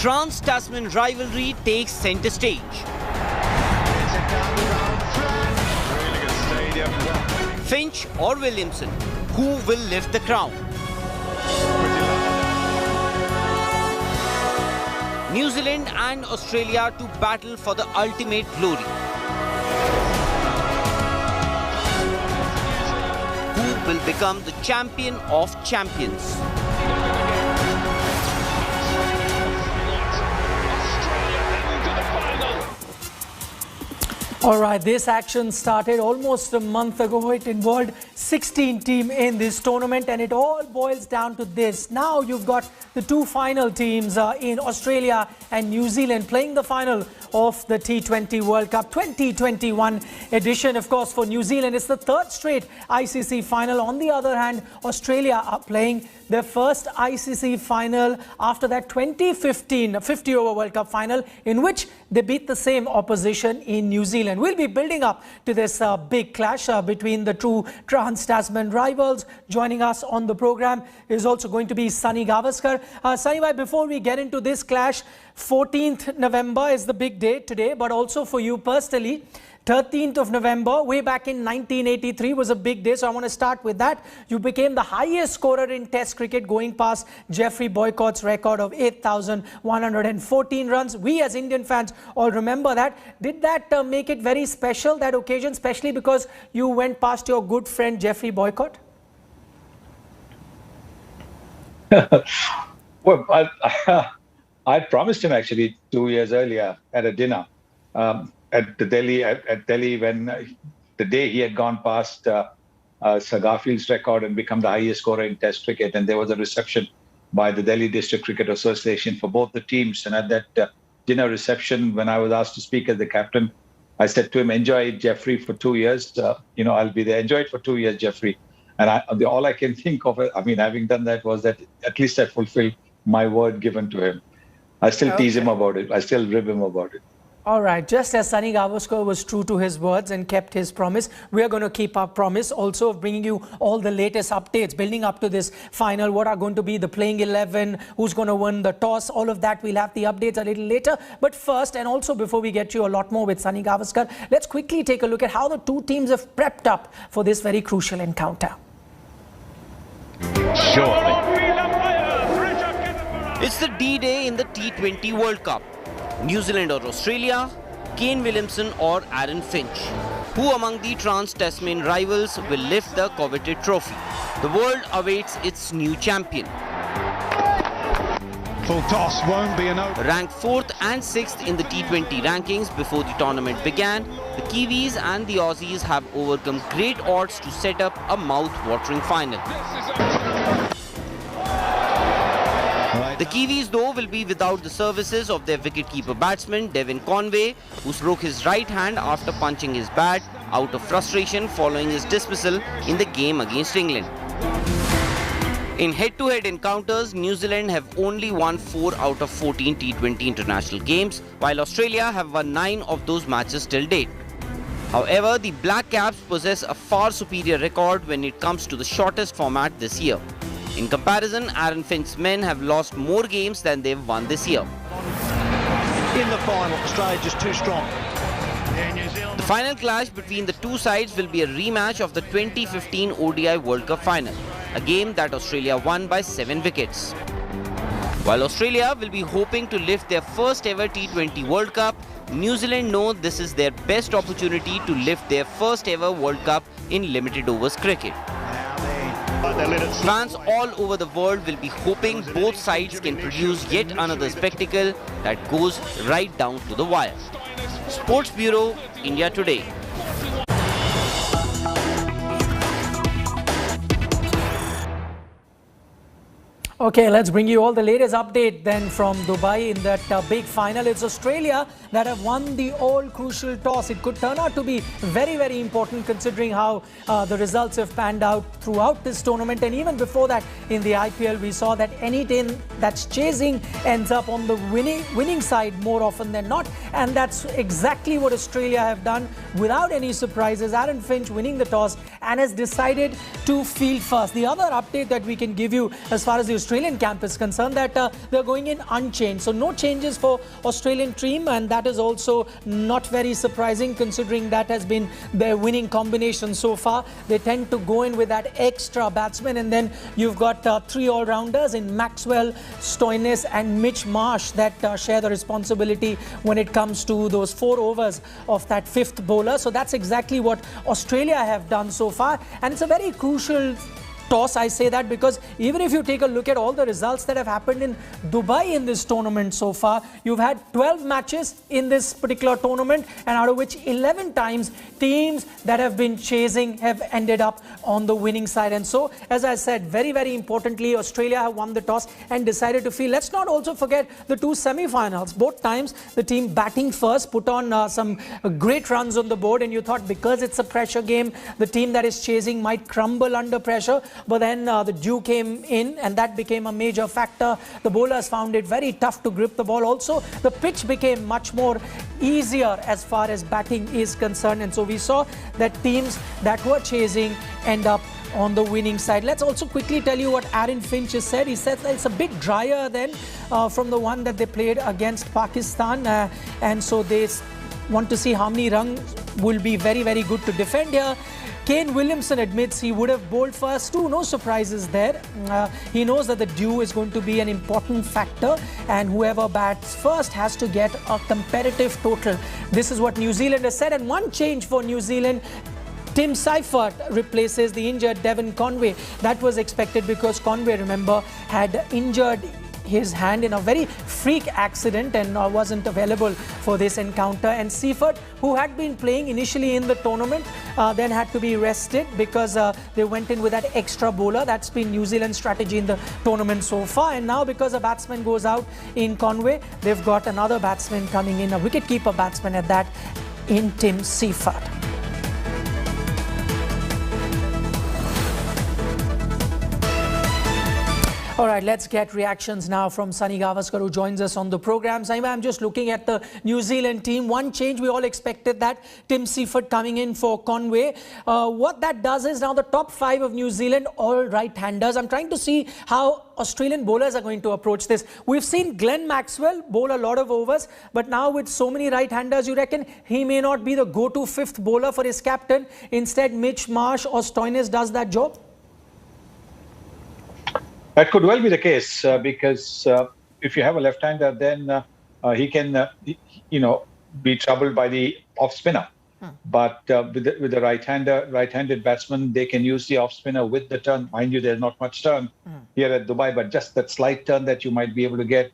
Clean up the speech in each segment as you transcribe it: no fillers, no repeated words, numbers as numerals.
Trans-Tasman rivalry takes centre stage. Finch or Williamson, who will lift the crown? New Zealand and Australia to battle for the ultimate glory. Who will become the champion of champions? All right, this action started almost a month ago. It involved 16 teams in this tournament, and it all boils down to this. Now you've got the two final teams in Australia and New Zealand playing the final of the T20 World Cup 2021 edition. Of course, for New Zealand, it's the third straight ICC final. On the other hand, Australia are playing their first ICC final after that 2015 50-over World Cup final in which they beat the same opposition in New Zealand. We'll be building up to this big clash between the two Trans-Tasman rivals. Joining us on the program is also going to be Sunny Gavaskar. Sunny, before we get into this clash, 14th November is the big day today, but also for you personally, 13th of November, way back in 1983 was a big day, so I want to start with that. You became the highest scorer in Test cricket, going past Geoffrey Boycott's record of 8,114 runs. We as Indian fans all remember that. Did that make it very special, that occasion, especially because you went past your good friend Geoffrey Boycott? Well, I promised him actually 2 years earlier at a dinner. At Delhi when the day he had gone past Sir Garfield's record and become the highest scorer in Test cricket, and there was a reception by the Delhi District Cricket Association for both the teams. And at that dinner reception, when I was asked to speak as the captain, I said to him, "Enjoy Geoffrey for 2 years. I'll be there. Enjoy it for 2 years, Geoffrey." And all I can think of, having done that, was that at least I fulfilled my word given to him. I still tease him about it. I still rib him about it. All right, just as Sunny Gavaskar was true to his words and kept his promise, we are going to keep our promise also of bringing you all the latest updates building up to this final. What are going to be the playing 11, who's going to win the toss, all of that. We'll have the updates a little later. But first, and also before we get you a lot more with Sunny Gavaskar, let's quickly take a look at how the two teams have prepped up for this very crucial encounter. Surely. It's the D-Day in the T20 World Cup. New Zealand or Australia, Kane Williamson or Aaron Finch. Who among the Trans-Tasman rivals will lift the coveted trophy? The world awaits its new champion. Full toss won't be enough. Ranked 4th and 6th in the T20 rankings before the tournament began, the Kiwis and the Aussies have overcome great odds to set up a mouth-watering final. The Kiwis, though, will be without the services of their wicketkeeper batsman Devon Conway, who broke his right hand after punching his bat out of frustration following his dismissal in the game against England. In head-to-head encounters, New Zealand have only won 4 out of 14 T20 international games, while Australia have won 9 of those matches till date. However, the Black Caps possess a far superior record when it comes to the shortest format this year. In comparison, Aaron Finch's men have lost more games than they've won this year. In the final, Australia just too strong. The final clash between the two sides will be a rematch of the 2015 ODI World Cup final, a game that Australia won by 7 wickets. While Australia will be hoping to lift their first ever T20 World Cup, New Zealand know this is their best opportunity to lift their first ever World Cup in limited overs cricket. Fans all over the world will be hoping both sides can produce yet another spectacle that goes right down to the wire. Sports Bureau, India Today. Okay, let's bring you all the latest update then from Dubai in that big final. It's Australia that have won the all-crucial toss. It could turn out to be very, very important considering how the results have panned out throughout this tournament. And even before that, in the IPL, we saw that any team that's chasing ends up on the winning side more often than not. And that's exactly what Australia have done without any surprises. Aaron Finch winning the toss and has decided to field first. The other update that we can give you as far as the Australian camp is concerned, that they're going in unchanged. So no changes for Australian team, and that is also not very surprising considering that has been their winning combination so far. They tend to go in with that extra batsman, and then you've got three all-rounders in Maxwell, Stoinis and Mitch Marsh that share the responsibility when it comes to those 4 overs of that 5th bowler. So that's exactly what Australia have done so far, and it's a very crucial toss. I say that because even if you take a look at all the results that have happened in Dubai in this tournament so far, you've had 12 matches in this particular tournament, and out of which 11 times teams that have been chasing have ended up on the winning side. And so, as I said, very, very importantly, Australia have won the toss and decided to field. Let's not also forget the 2 semi-finals. Both times the team batting first put on some great runs on the board, and you thought because it's a pressure game, the team that is chasing might crumble under pressure. But then the dew came in, and that became a major factor. The bowlers found it very tough to grip the ball. Also, the pitch became much more easier as far as batting is concerned. And so we saw that teams that were chasing end up on the winning side. Let's also quickly tell you what Aaron Finch has said. He said that it's a bit drier than from the one that they played against Pakistan. And so they want to see how many runs will be very, very good to defend here. Kane Williamson admits he would have bowled first too. No surprises there. He knows that the dew is going to be an important factor, and whoever bats first has to get a competitive total. This is what New Zealand has said. And one change for New Zealand: Tim Seifert replaces the injured Devon Conway. That was expected because Conway, remember, had injured his hand in a very freak accident and wasn't available for this encounter. And Seifert, who had been playing initially in the tournament, then had to be rested because they went in with that extra bowler. That's been New Zealand's strategy in the tournament so far. And now, because a batsman goes out in Conway, they've got another batsman coming in, a wicket-keeper batsman at that, in Tim Seifert. All right, let's get reactions now from Sunny Gavaskar, who joins us on the program. Saima, I'm just looking at the New Zealand team. One change, we all expected that, Tim Seifert coming in for Conway. What that does is now the top 5 of New Zealand, all right-handers. I'm trying to see how Australian bowlers are going to approach this. We've seen Glenn Maxwell bowl a lot of overs, but now with so many right-handers, you reckon he may not be the go-to 5th bowler for his captain. Instead, Mitch Marsh or Stoinis does that job? That could well be the case because if you have a left-hander, then he can, be troubled by the off-spinner. But with the right-handed batsman, they can use the off-spinner with the turn. Mind you, there's not much turn here at Dubai, but just that slight turn that you might be able to get,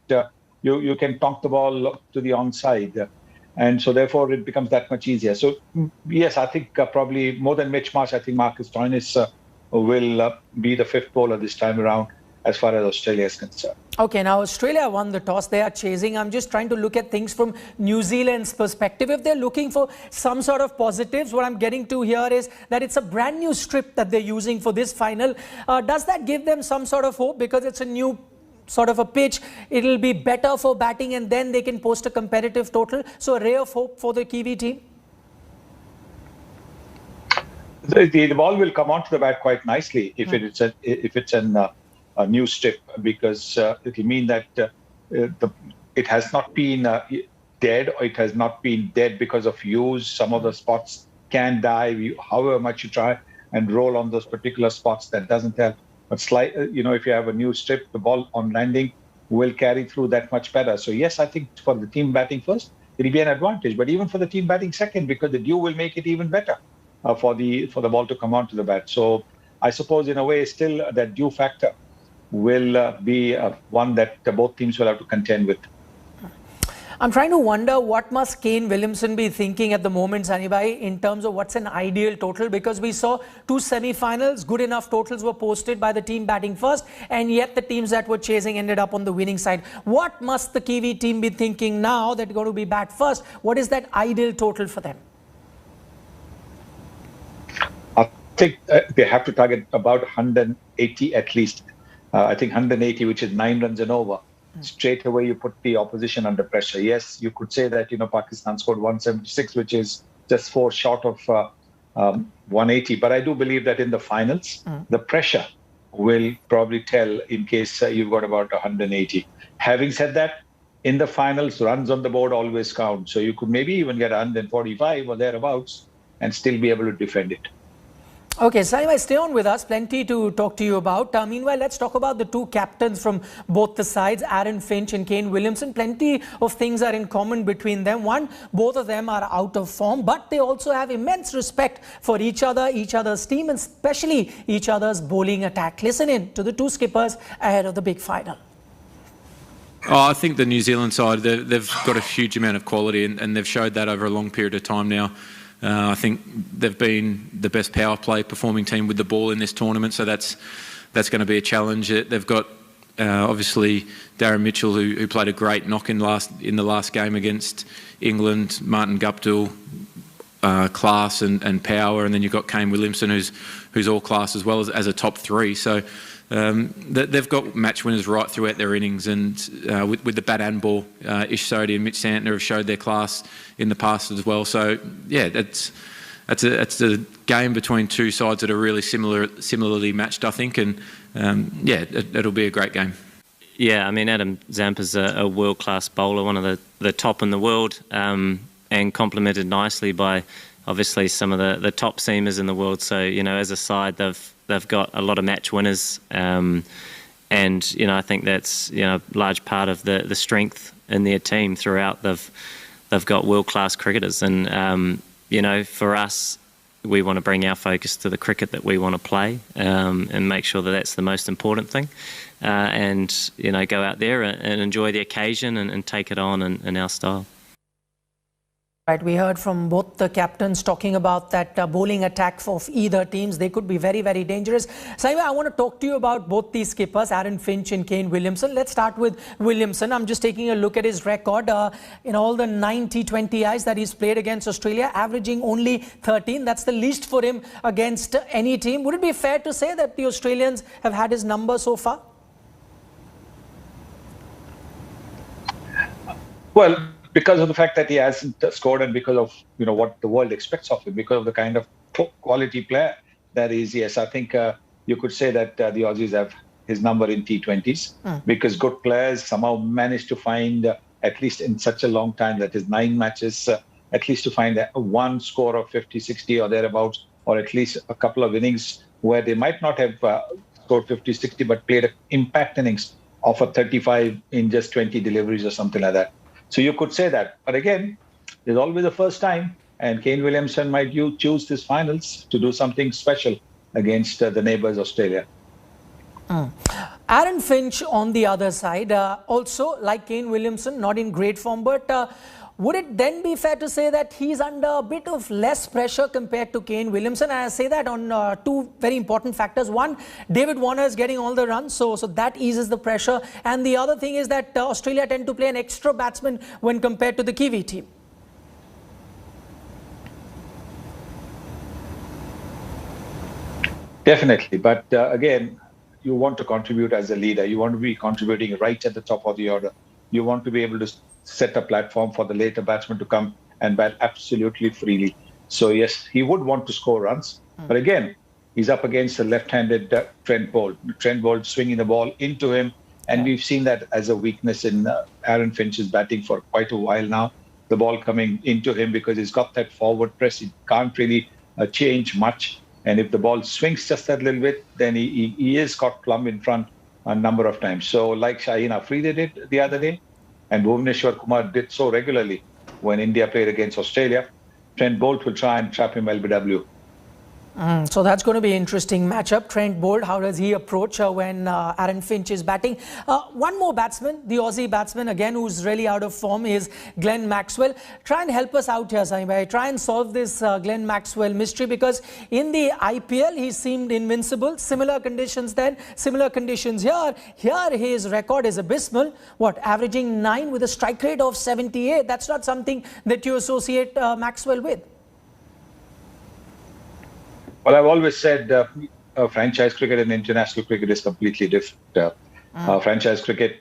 you can tonk the ball to the onside. And so therefore, it becomes that much easier. So, yes, I think probably more than Mitch Marsh, I think Marcus Stoinis will be the 5th bowler this time around, as far as Australia is concerned. Okay, now Australia won the toss. They are chasing. I'm just trying to look at things from New Zealand's perspective. If they're looking for some sort of positives, what I'm getting to here is that it's a brand new strip that they're using for this final. Does that give them some sort of hope? Because it's a new sort of a pitch, it'll be better for batting, and then they can post a competitive total. So a ray of hope for the Kiwi team? The ball will come onto the bat quite nicely if it's a new strip, because it will mean that it has not been dead, or it has not been dead because of use. Some of the spots can die, however much you try and roll on those particular spots. That doesn't help. But if you have a new strip, the ball on landing will carry through that much better. So yes, I think for the team batting first, it'll be an advantage. But even for the team batting second, because the dew will make it even better for the ball to come onto the bat. So I suppose in a way, still that dew factor will be one that both teams will have to contend with. I'm trying to wonder what must Kane Williamson be thinking at the moment, Sanibhai, in terms of what's an ideal total, because we saw 2 semi-finals, good enough totals were posted by the team batting first, and yet the teams that were chasing ended up on the winning side. What must the Kiwi team be thinking now that they're going to be bat first? What is that ideal total for them? I think they have to target about 180 at least. I think 180, which is 9 runs and over. Straight away, you put the opposition under pressure. Yes, you could say that, Pakistan scored 176, which is just 4 short of 180. But I do believe that in the finals, the pressure will probably tell in case you've got about 180. Having said that, in the finals, runs on the board always count. So you could maybe even get 145 or thereabouts and still be able to defend it. Okay, Saima, stay on with us. Plenty to talk to you about. Meanwhile, let's talk about the two captains from both the sides, Aaron Finch and Kane Williamson. Plenty of things are in common between them. One, both of them are out of form, but they also have immense respect for each other, each other's team, and especially each other's bowling attack. Listen in to the two skippers ahead of the big final. Oh, I think the New Zealand side, they've got a huge amount of quality, and they've showed that over a long period of time now. I think they've been the best power play performing team with the ball in this tournament, so that's going to be a challenge. They've got obviously Darren Mitchell, who played a great knock in the last game against England. Martin Guptill, class and power, and then you've got Kane Williamson, who's all class as well as a top three. So they've got match winners right throughout their innings, and with the bat and ball, Ish Sodhi and Mitch Santner have showed their class in the past as well. So yeah, that's a game between two sides that are really similarly matched, I think, and yeah, it'll be a great game. Yeah, I mean, Adam Zampa's a world-class bowler, one of the top in the world, and complemented nicely by obviously some of the top seamers in the world. So, you know, as a side, they've got a lot of match winners, and, you know, I think that's, you know, a large part of the strength in their team throughout. They've got world-class cricketers, and, you know, for us, we want to bring our focus to the cricket that we want to play, and make sure that that's the most important thing, and, you know, go out there and enjoy the occasion and take it on in our style. Right, we heard from both the captains talking about that bowling attack of either teams. They could be very, very dangerous. Saima, I want to talk to you about both these skippers, Aaron Finch and Kane Williamson. Let's start with Williamson. I'm just taking a look at his record. In all the 90 20Is that he's played against Australia, averaging only 13. That's the least for him against any team. Would it be fair to say that the Australians have had his number so far? Well, because of the fact that he hasn't scored, and because of, you know, what the world expects of him, because of the kind of quality player that he is, yes, I think you could say that the Aussies have his number in T20s, because good players somehow manage to find, at least in such a long time, that is 9 matches, at least to find one score of 50, 60 or thereabouts, or at least a couple of innings where they might not have scored 50, 60, but played an impact innings of a 35 in just 20 deliveries or something like that. So you could say that. But again, there's always the first time, and Kane Williamson might choose this finals to do something special against the neighbours Australia. Aaron Finch on the other side, also like Kane Williamson, not in great form, but would it then be fair to say that he's under a bit of less pressure compared to Kane Williamson? And I say that on two very important factors. One, David Warner is getting all the runs, so that eases the pressure. And the other thing is that Australia tend to play an extra batsman when compared to the Kiwi team. Definitely. But again, you want to contribute as a leader. You want to be contributing right at the top of the order. You want to be able to set a platform for the later batsman to come and bat absolutely freely. So yes, he would want to score runs. But again, he's up against a left-handed Trent Boult. Trent Boult swinging the ball into him. And we've seen that as a weakness in Aaron Finch's batting for quite a while now. The ball coming into him because he's got that forward press. He can't really change much. And if the ball swings just that little bit, then he is caught plumb in front a number of times. So like Shaheen Afridi did the other day, and Bhuvneshwar Kumar did so regularly when India played against Australia, Trent Boult will try and trap him LBW. So that's going to be an interesting matchup. Trent Boult, how does he approach when Aaron Finch is batting? One more batsman, the Aussie batsman, again, who's really out of form, is Glenn Maxwell. Try and help us out here, Saima. Try and solve this Glenn Maxwell mystery, because in the IPL, he seemed invincible. Similar conditions then, similar conditions here. Here, his record is abysmal. What, averaging 9 with a strike rate of 78? That's not something that you associate Maxwell with. Well, I've always said franchise cricket and international cricket is completely different. Franchise cricket,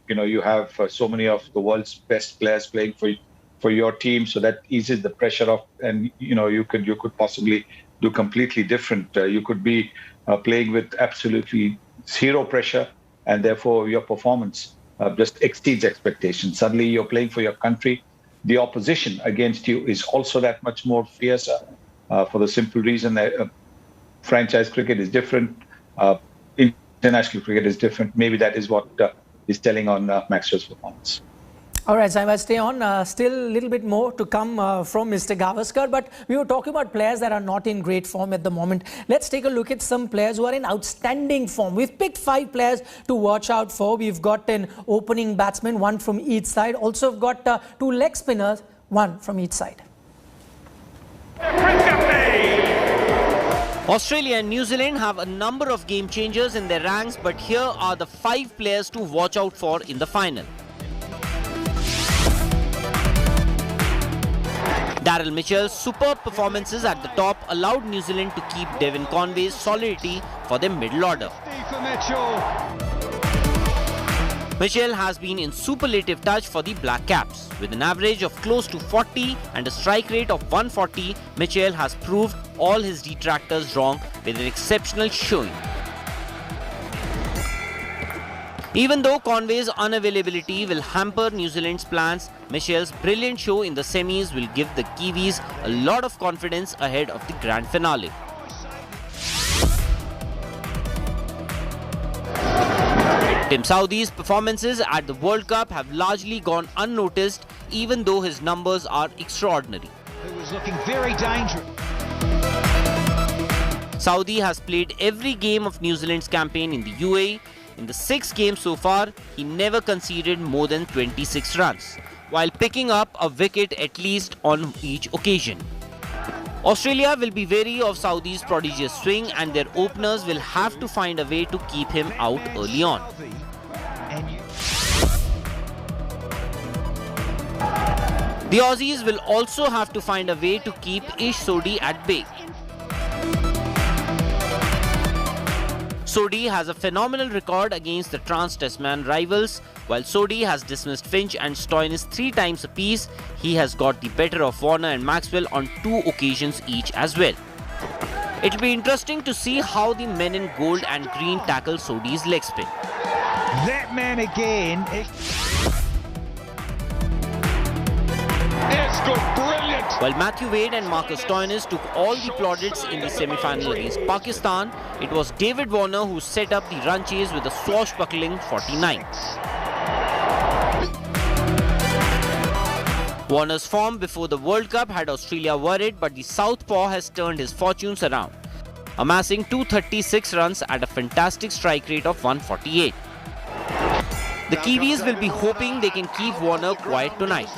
you know, you have so many of the world's best players playing for your team, so that eases the pressure off, and you know, you could possibly do completely different. You could be playing with absolutely zero pressure, and therefore your performance just exceeds expectations. Suddenly you're playing for your country. The opposition against you is also that much more fiercer for the simple reason that franchise cricket is different, international cricket is different. Maybe that is what is telling on Maxwell's performance. All right, so I must stay on. Still a little bit more to come from Mr. Gavaskar, but we were talking about players that are not in great form at the moment. Let's take a look at some players who are in outstanding form. We've picked 5 players to watch out for. We've got an opening batsman, 1 from each side. Also, we've got 2 leg spinners, 1 from each side. Australia and New Zealand have a number of game changers in their ranks, but here are the 5 players to watch out for in the final. Daryl Mitchell's superb performances at the top allowed New Zealand to keep Devin Conway's solidity for their middle order. Mitchell has been in superlative touch for the Black Caps. With an average of close to 40 and a strike rate of 140, Mitchell has proved all his detractors wrong with an exceptional showing. Even though Conway's unavailability will hamper New Zealand's plans, Mitchell's brilliant show in the semis will give the Kiwis a lot of confidence ahead of the grand finale. Tim Southee's performances at the World Cup have largely gone unnoticed, even though his numbers are extraordinary. It was looking very dangerous. Southee has played every game of New Zealand's campaign in the UAE. In the 6 games so far, he never conceded more than 26 runs, while picking up a wicket at least on each occasion. Australia will be wary of Southee's prodigious swing, and their openers will have to find a way to keep him out early on. The Aussies will also have to find a way to keep Ish Sodhi at bay. Sodhi has a phenomenal record against the Trans-Tasman rivals. While Sodhi has dismissed Finch and Stoinis 3 times apiece, he has got the better of Warner and Maxwell on 2 occasions each as well. It'll be interesting to see how the men in gold and green tackle Sodhi's leg spin. That man again. It's good, brilliant. While Matthew Wade and Marcus Stoinis took all the plaudits in the semi-final against Pakistan, it was David Warner who set up the run chase with a swashbuckling 49. Warner's form before the World Cup had Australia worried, but the Southpaw has turned his fortunes around, amassing 236 runs at a fantastic strike rate of 148. The Kiwis will be hoping they can keep Warner quiet tonight.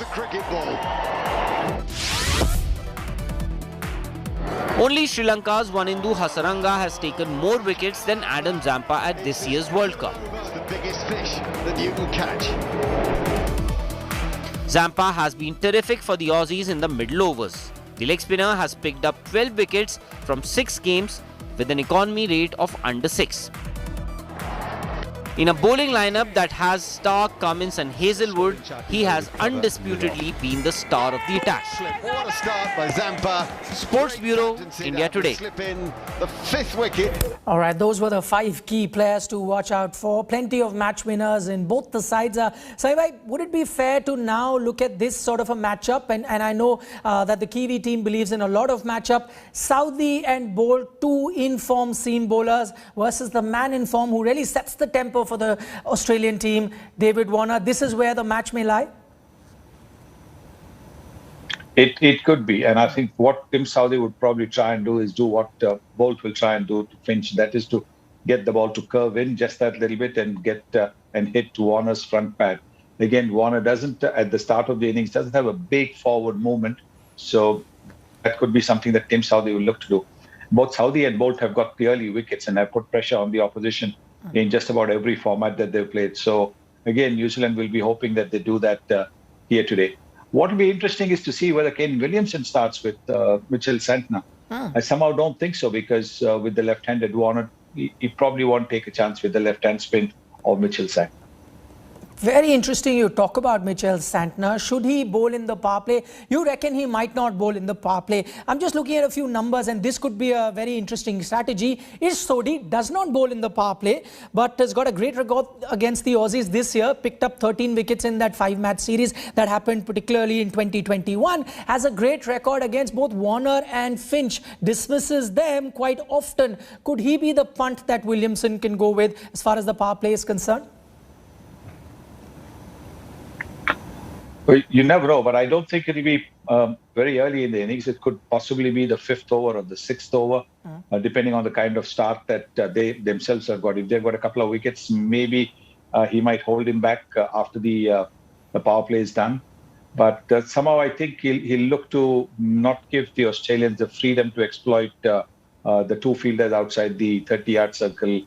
Only Sri Lanka's Wanindu Hasaranga has taken more wickets than Adam Zampa at this year's World Cup. The biggest fish that you can catch. Zampa has been terrific for the Aussies in the middle overs. The leg spinner has picked up 12 wickets from 6 games with an economy rate of under 6. In a bowling lineup that has Stark, Cummins and Hazelwood, he has undisputedly been the star of the attack. What a start by Zampa. Sports Bureau, India Today. Slip in the 5th wicket. All right, those were the 5 key players to watch out for. Plenty of match winners in both the sides. Saibhai, would it be fair to now look at this sort of a matchup? And I know that the Kiwi team believes in a lot of matchup. Southee and Bolt, 2 in-form seam bowlers versus the man in form who really sets the tempo for the Australian team, David Warner. This is where the match may lie? It could be, and I think what Tim Southee would probably try and do is do what Bolt will try and do to Finch. That is to get the ball to curve in just that little bit and get and hit to Warner's front pad. Again, Warner doesn't, at the start of the innings, doesn't have a big forward movement, so that could be something that Tim Southee will look to do. Both Southee and Bolt have got the early wickets and have put pressure on the opposition in just about every format that they've played. So again, New Zealand will be hoping that they do that here today. What will be interesting is to see whether Kane Williamson starts with Mitchell Santner. I somehow don't think so, because with the left-handed Warner, he probably won't take a chance with the left-hand spin of Mitchell Santner. Very interesting you talk about Mitchell Santner. Should he bowl in the power play? You reckon he might not bowl in the power play. I'm just looking at a few numbers and this could be a very interesting strategy. Ish Sodhi does not bowl in the power play but has got a great record against the Aussies this year. Picked up 13 wickets in that 5-match series that happened particularly in 2021. Has a great record against both Warner and Finch. Dismisses them quite often. Could he be the punt that Williamson can go with as far as the power play is concerned? Well, you never know, but I don't think it'll be very early in the innings. It could possibly be the 5th over or the 6th over, depending on the kind of start that they themselves have got. If they've got a couple of wickets, maybe he might hold him back after the power play is done. But somehow I think he'll look to not give the Australians the freedom to exploit the two fielders outside the 30-yard circle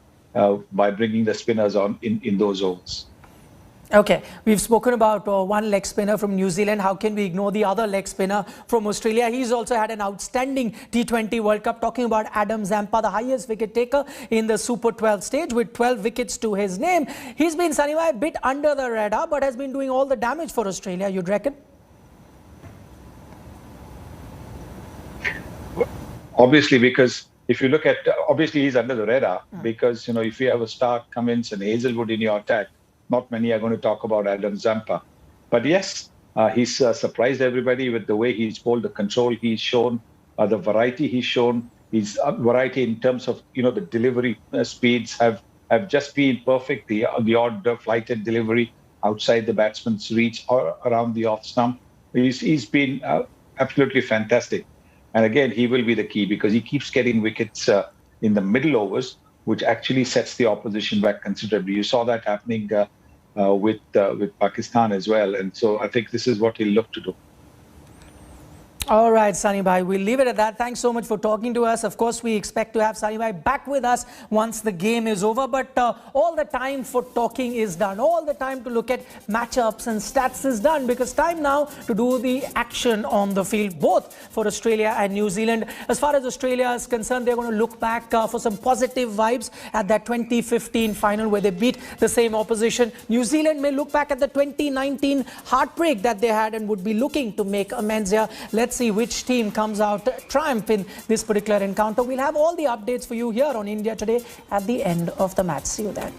by bringing the spinners on in those overs. Okay, we've spoken about one leg spinner from New Zealand. How can we ignore the other leg spinner from Australia? He's also had an outstanding T20 World Cup. Talking about Adam Zampa, the highest wicket taker in the Super 12 stage with 12 wickets to his name. He's been, Sunny Bhai, a bit under the radar but has been doing all the damage for Australia, you'd reckon? Obviously, because if you look at, obviously he's under the radar because, you know, if you have a Stark, Cummins and Hazelwood in your attack, not many are going to talk about Adam Zampa. But yes, he's surprised everybody with the way he's bowled, the control he's shown, the variety he's shown. His variety in terms of, you know, the delivery speeds have just been perfect. The odd flighted delivery outside the batsman's reach or around the off stump. He's been absolutely fantastic. And again, he will be the key because he keeps getting wickets in the middle overs, which actually sets the opposition back considerably. You saw that happening with Pakistan as well. And so I think this is what he'll look to do. All right, Sunny Bhai, we'll leave it at that. Thanks so much for talking to us. Of course, we expect to have Sunny Bhai back with us once the game is over. But all the time for talking is done. All the time to look at matchups and stats is done because time now to do the action on the field, both for Australia and New Zealand. As far as Australia is concerned, they're going to look back for some positive vibes at that 2015 final where they beat the same opposition. New Zealand may look back at the 2019 heartbreak that they had and would be looking to make amends here. Let's see which team comes out triumph in this particular encounter. We'll have all the updates for you here on India Today at the end of the match. See you then.